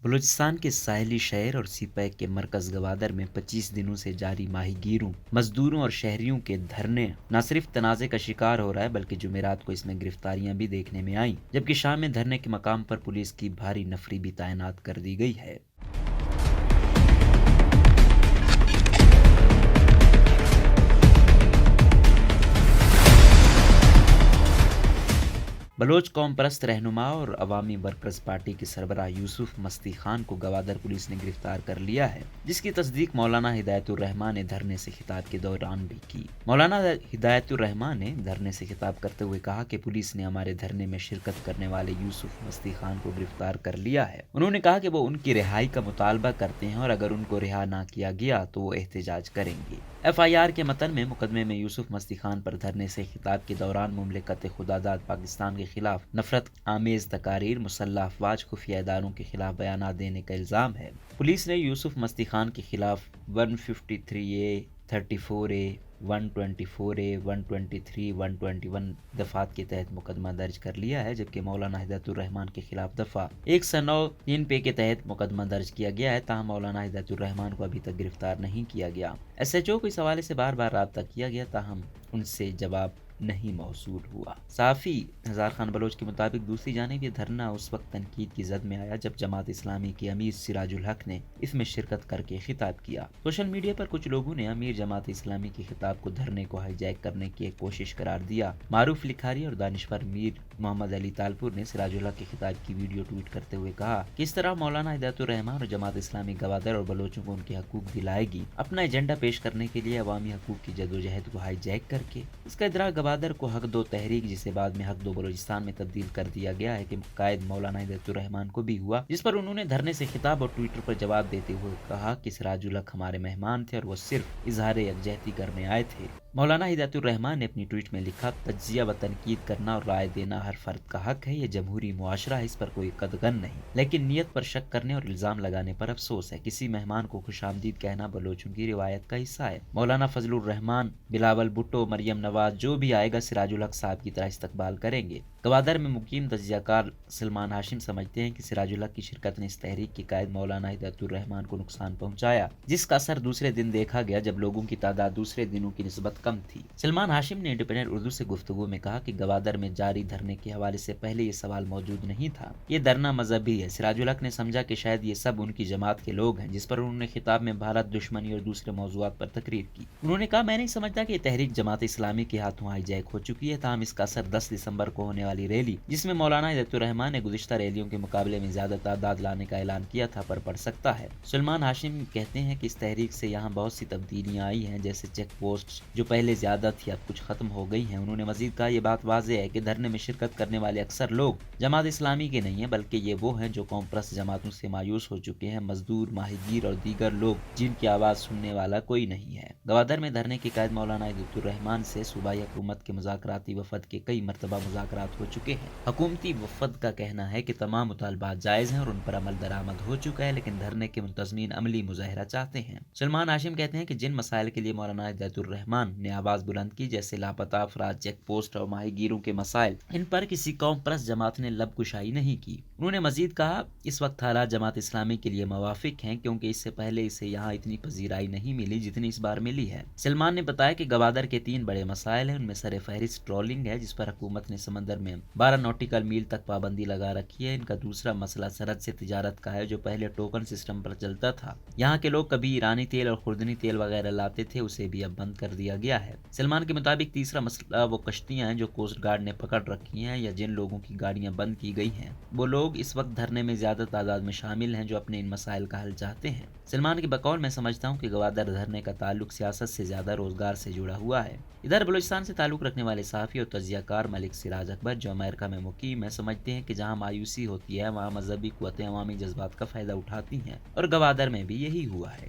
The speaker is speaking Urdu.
بلوچستان کے ساحلی شہر اور سی پیک کے مرکز گوادر میں 25 دنوں سے جاری ماہی گیروں، مزدوروں اور شہریوں کے دھرنے نہ صرف تنازع کا شکار ہو رہا ہے بلکہ جمعرات کو اس میں گرفتاریاں بھی دیکھنے میں آئیں، جبکہ شام میں دھرنے کے مقام پر پولیس کی بھاری نفری بھی تعینات کر دی گئی ہے۔ بلوچ قوم پرست رہنما اور عوامی ورکرز پارٹی کے سربراہ یوسف مستی خان کو گوادر پولیس نے گرفتار کر لیا ہے، جس کی تصدیق مولانا ہدایت الرحمان نے دھرنے سے خطاب کے دوران بھی کی۔ مولانا ہدایت الرحمان نے دھرنے سے خطاب کرتے ہوئے کہا کہ پولیس نے ہمارے دھرنے میں شرکت کرنے والے یوسف مستی خان کو گرفتار کر لیا ہے۔ انہوں نے کہا کہ وہ ان کی رہائی کا مطالبہ کرتے ہیں اور اگر ان کو رہا نہ کیا گیا تو وہ احتجاج کریں گے۔ ایف آئی آر کے متن میں مقدمے میں یوسف مستی خان پر دھرنے سے خطاب کے دوران مملکت خداداد پاکستان کے خلاف نفرت آمیز تقاریر، مسلح افواج، خفیہ اداروں کے خلاف بیانات دینے کا الزام ہے۔ پولیس نے یوسف مستی خان کے خلاف 153A، 34A، 124A، 123، 121 دفعات کے تحت مقدمہ درج کر لیا ہے، جبکہ مولانا ہدایت الرحمان کے خلاف دفعہ 109 3P کے تحت مقدمہ درج کیا گیا ہے۔ تاہم مولانا ہدایت الرحمان کو ابھی تک گرفتار نہیں کیا گیا۔ ایس ایچ او کو اس حوالے سے بار بار رابطہ کیا گیا، تاہم ان سے جواب نہیں موصول ہوا۔ صحافی ہزار خان بلوچ کے مطابق دوسری جانب یہ دھرنا اس وقت تنقید کی زد میں آیا جب جماعت اسلامی کے امیر سراج الحق نے اس میں شرکت کر کے خطاب کیا۔ سوشل میڈیا پر کچھ لوگوں نے امیر جماعت اسلامی کے خطاب کو دھرنے کو ہائی جیک کرنے کی ایک کوشش قرار دیا۔ معروف لکھاری اور دانشور میر محمد علی تالپور نے سراج الحق کے خطاب کی ویڈیو ٹویٹ کرتے ہوئے کہا کہ اس طرح مولانا ہدایت الرحمان اور جماعت اسلامی گوادر اور بلوچوں کو ان کے حقوق دلائے گی، اپنا ایجنڈا پیش کرنے کے لیے عوامی حقوق کی جدوجہد کو ہائی جیک کر کے۔ اس کا ادراک گوادر کو حق دو تحریک، جسے بعد میں حق دو بلوچستان میں تبدیل کر دیا گیا ہے، کہ قائد مولانا ہدایت الرحمان کو بھی ہوا، جس پر انہوں نے دھرنے سے خطاب اور ٹویٹر پر جواب دیتے ہوئے کہا کہ سراج الحق ہمارے مہمان تھے اور وہ صرف اظہار یکجہتی کرنے آئے تھے۔ مولانا ہدایت الرحمان نے اپنی ٹویٹ میں لکھا، تجزیہ و تنقید کرنا اور رائے دینا ہر فرد کا حق ہے، یہ جمہوری معاشرہ ہے، اس پر کوئی قدغن نہیں، لیکن نیت پر شک کرنے اور الزام لگانے پر افسوس ہے۔ کسی مہمان کو خوش آمدید کہنا بلوچوں کی روایت کا حصہ ہے۔ مولانا فضل الرحمان، بلاول بھٹو، مریم نواز، جو بھی آئے گا سراج الحق صاحب کی طرح استقبال کریں گے۔ گوادر میں مقیم تجزیہ کار سلمان ہاشم سمجھتے ہیں کہ سراج الحق کی شرکت نے اس تحریک کے قائد مولانا ہدایت الرحمان کو نقصان پہنچایا، جس کا اثر دوسرے دن دیکھا گیا جب لوگوں کی تعداد دوسرے دنوں کی نسبت کم تھی۔ سلمان ہاشم نے انڈیپینڈنٹ اردو سے گفتگو میں کہا کہ گوادر میں جاری دھرنے کے حوالے سے پہلے یہ سوال موجود نہیں تھا، یہ دھرنا مذہبی ہے۔ سراج الحق نے سمجھا کہ شاید یہ سب ان کی جماعت کے لوگ ہیں، جس پر انہوں نے خطاب میں بھارت دشمنی اور دوسرے موضوعات پر تقریر کی۔ انہوں نے کہا، میں نہیں سمجھتا کہ یہ تحریک جماعت اسلامی کے ہاتھوں ہائی جیک ہو چکی ہے، تاہم اس کا اثر 10 دسمبر کو ہونے والی ریلی، جس میں مولانا ہدایت الرحمان نے گزشتہ ریلیوں کے مقابلے میں زیادہ تعداد لانے کا اعلان کیا تھا، پر پڑ سکتا ہے۔ سلمان ہاشم کہتے ہیں کہ اس تحریک سے یہاں بہت سی تبدیلیاں آئی ہیں، جیسے چیک پوسٹ جو پہلے زیادہ تھی اب کچھ ختم ہو گئی ہیں۔ انہوں نے مزید کہا، یہ بات واضح ہے کہ دھرنے میں شرکت کرنے والے اکثر لوگ جماعت اسلامی کے نہیں ہیں، بلکہ یہ وہ ہیں جو قوم پرست جماعتوں سے مایوس ہو چکے ہیں، مزدور، ماہی گیر اور دیگر لوگ جن کی آواز سننے والا کوئی نہیں ہے۔ گوادر میں دھرنے کے قائد مولانا ہدایت الرحمان سے صوبائی حکومت کے مذاکراتی وفد کے کئی مرتبہ مذاکرات ہو چکے ہیں۔ حکومتی وفد کا کہنا ہے کہ تمام مطالبات جائز ہیں اور ان پر عمل درآمد ہو چکا ہے، لیکن دھرنے کے منتظمین عملی مظاہرہ چاہتے ہیں۔ سلمان ہاشم کہتے ہیں کہ جن مسائل کے لیے مولانا ہدایت الرحمان نے آواز بلند کی، جیسے لاپتہ افراد، چیک پوسٹ اور ماہی گیروں کے مسائل، ان پر کسی قوم پرست جماعت نے لب کشائی نہیں کی۔ انہوں نے مزید کہا، اس وقت حالات جماعت اسلامی کے لیے موافق ہیں، کیونکہ اس سے پہلے اسے یہاں اتنی پذیرائی نہیں ملی جتنی اس بار ملی ہے۔ سلمان نے بتایا کہ گوادر کے 3 بڑے مسائل ہیں، ان میں سر فہرست ٹرولنگ ہے، جس پر حکومت نے سمندر میں 12 نوٹیکل میل تک پابندی لگا رکھی ہے۔ ان کا دوسرا مسئلہ سرحد سے تجارت کا ہے، جو پہلے ٹوکن سسٹم پر چلتا تھا۔ یہاں کے لوگ کبھی ایرانی تیل اور خوردنی تیل وغیرہ لاتے تھے، اسے بھی اب بند کر دیا گیا ہے۔ سلمان کے مطابق تیسرا مسئلہ وہ کشتیاں ہیں جو کوسٹ گارڈ نے پکڑ رکھی ہیں یا جن لوگوں کی گاڑیاں بند کی گئی ہیں۔ وہ لوگ اس وقت دھرنے میں زیادہ تعداد میں شامل ہیں جو اپنے ان مسائل کا حل چاہتے ہیں۔ سلمان کے بقول، میں سمجھتا ہوں کہ گوادر دھرنے کا تعلق سیاست سے زیادہ روزگار سے جڑا ہوا ہے۔ ادھر بلوچستان سے تعلق رکھنے والے صحافی اور تجزیہ کار ملک سراج اکبر، جو امریکہ میں مقیم ہیں، سمجھتے ہیں کہ جہاں مایوسی ہوتی ہے وہاں مذہبی قوتیں عوامی جذبات کا فائدہ اٹھاتی ہیں، اور گوادر میں بھی یہی ہوا ہے۔